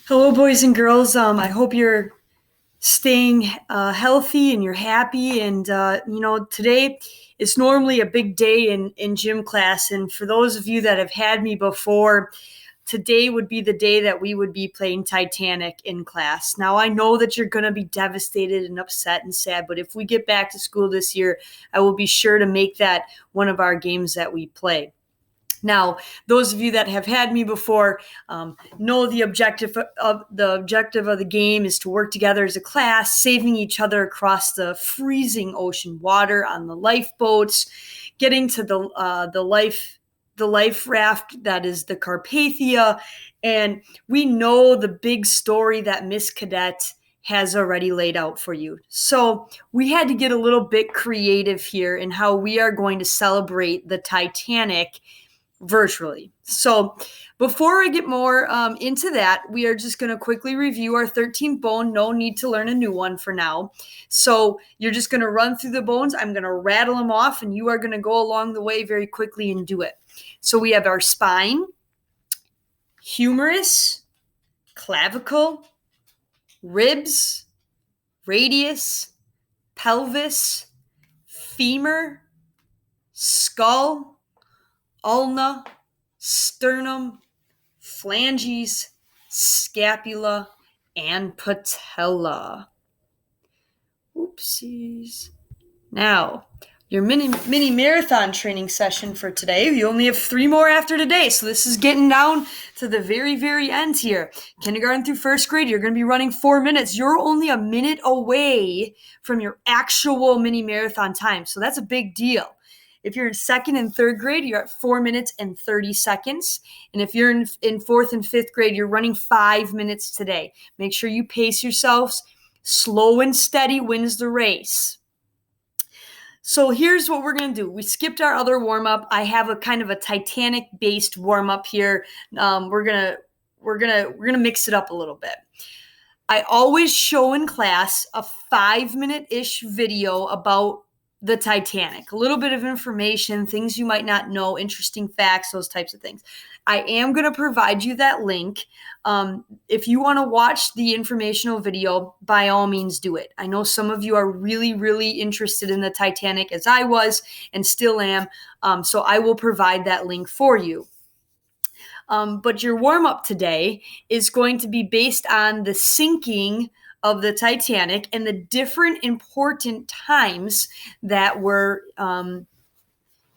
Hello, boys and girls. I hope you're staying healthy and you're happy. And, today is normally a big day in gym class. And for those of you that have had me before, today would be the day that we would be playing Titanic in class. Now, I know that you're going to be devastated and upset and sad, but if we get back to school this year, I will be sure to make that one of our games that we play. Now, those of you that have had me before know the objective of the game is to work together as a class, saving each other across the freezing ocean water on the lifeboats, getting to the life raft that is the Carpathia, and we know the big story that Miss Cadet has already laid out for you. So we had to get a little bit creative here in how we are going to celebrate the Titanic virtually. So before I get more into that, we are just going to quickly review our 13th bone. No need to learn a new one for now. So you're just going to run through the bones. I'm going to rattle them off, and you are going to go along the way very quickly and do it. So we have our spine, humerus, clavicle, ribs, radius, pelvis, femur, skull, ulna, sternum, phalanges, scapula, and patella. Oopsies. Now, your mini marathon training session for today. You only have 3 more after today, so this is getting down to the very, very end here. Kindergarten through first grade, you're going to be running 4 minutes. You're only a minute away from your actual mini marathon time, so that's a big deal. If you're in second and third grade, you're at 4 minutes and 30 seconds. And if you're in fourth and fifth grade, you're running 5 minutes today. Make sure you pace yourselves. Slow and steady wins the race. So here's what we're going to do. We skipped our other warm-up. I have a kind of a Titanic-based warm-up here. We're gonna mix it up a little bit. I always show in class a 5-minute-ish video about the Titanic, a little bit of information, things you might not know, interesting facts, those types of things. I am going to provide you that link. If you want to watch the informational video, by all means do it. I know some of you are really, really interested in the Titanic, as I was and still am, so I will provide that link for you. But your warm-up today is going to be based on the sinking of the Titanic and the different important times that were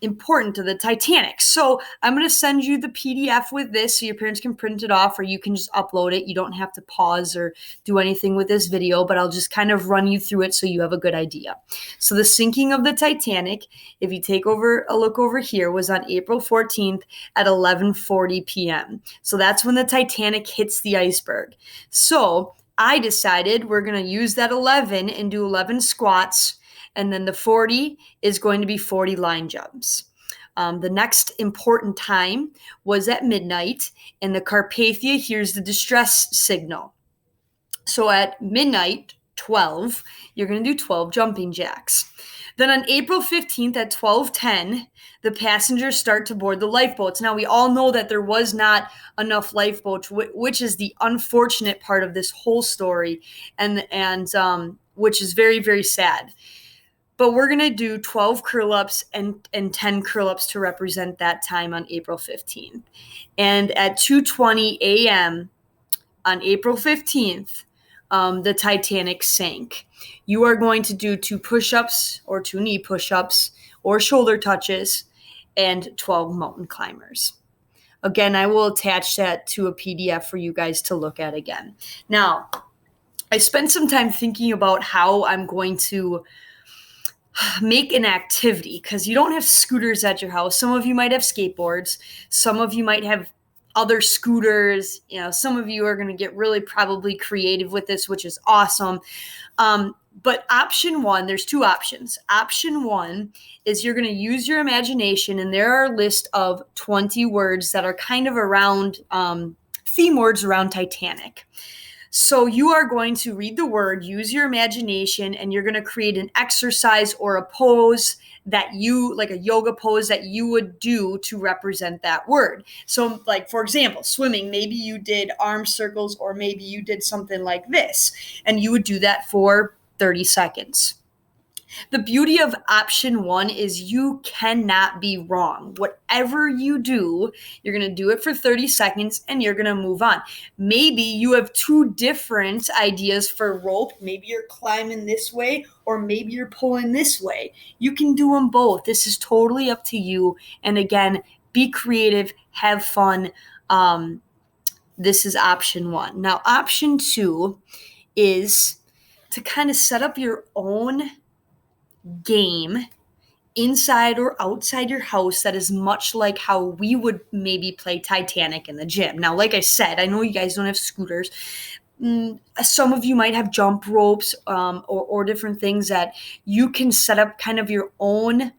important to the Titanic. So I'm going to send you the PDF with this so your parents can print it off, or you can just upload it. You don't have to pause or do anything with this video, but I'll just kind of run you through it so you have a good idea. So the sinking of the Titanic, if you take a look over here, was on April 14th at 11:40 p.m. So that's when the Titanic hits the iceberg. So I decided we're going to use that 11 and do 11 squats, and then the 40 is going to be 40 line jumps. The next important time was at midnight, and the Carpathia hears the distress signal. So at midnight, 12, you're going to do 12 jumping jacks. Then on April 15th at 12:10, the passengers start to board the lifeboats. Now, we all know that there was not enough lifeboats, which is the unfortunate part of this whole story, and which is very, very sad. But we're going to do 12 curl-ups and 10 curl-ups to represent that time on April 15th. And at 2:20 a.m. on April 15th, the Titanic sank. You are going to do 2 push-ups or 2 knee push-ups or shoulder touches and 12 mountain climbers. Again, I will attach that to a PDF for you guys to look at again. Now, I spent some time thinking about how I'm going to make an activity, because you don't have scooters at your house. Some of you might have skateboards. Some of you might have other scooters. Some of you are going to get really probably creative with this, which is awesome. But option one, there's 2 options. Option one is you're going to use your imagination, and there are a list of 20 words that are kind of around theme words around Titanic. So you are going to read the word, use your imagination, and you're going to create an exercise or a pose that you, like a yoga pose that you would do to represent that word. So like, for example, swimming, maybe you did arm circles, or maybe you did something like this, and you would do that for 30 seconds. The beauty of option one is you cannot be wrong. Whatever you do, you're going to do it for 30 seconds and you're going to move on. Maybe you have two different ideas for rope. Maybe you're climbing this way, or maybe you're pulling this way. You can do them both. This is totally up to you. And again, be creative, have fun. This is option one. Now, option two is to kind of set up your own game inside or outside your house that is much like how we would maybe play Titanic in the gym. Now, like I said, I know you guys don't have scooters. Some of you might have jump ropes, or different things that you can set up kind of your own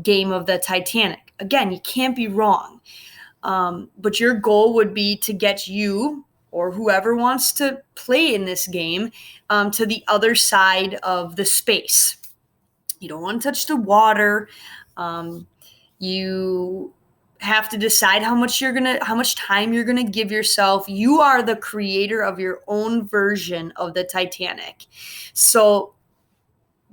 game of the Titanic. Again, you can't be wrong. But your goal would be to get you, or whoever wants to play in this game, to the other side of the space. You don't want to touch the water. You have to decide how much time you're gonna give yourself. You are the creator of your own version of the Titanic. So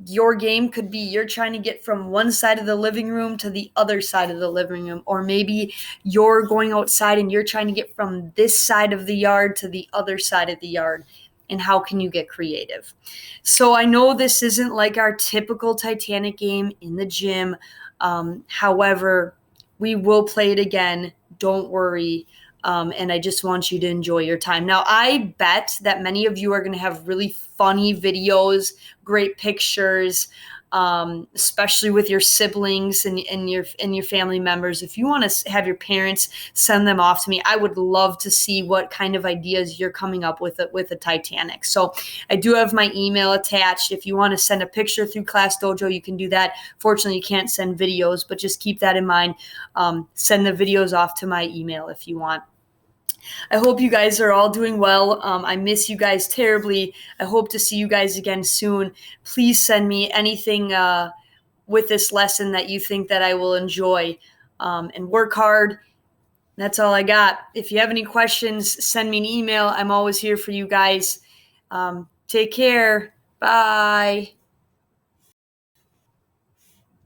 your game could be you're trying to get from one side of the living room to the other side of the living room, or maybe you're going outside and you're trying to get from this side of the yard to the other side of the yard. And how can you get creative? So I know this isn't like our typical Titanic game in the gym. However, we will play it again. Don't worry. And I just want you to enjoy your time. Now, I bet that many of you are going to have really funny videos, great pictures, especially with your siblings and your family members. If you want to have your parents send them off to me, I would love to see what kind of ideas you're coming up with a Titanic. So I do have my email attached. If you want to send a picture through Class Dojo, you can do that. Fortunately, you can't send videos, but just keep that in mind. Send the videos off to my email if you want. I hope you guys are all doing well. I miss you guys terribly. I hope to see you guys again soon. Please send me anything with this lesson that you think that I will enjoy, and work hard. That's all I got. If you have any questions, send me an email. I'm always here for you guys. Take care. Bye.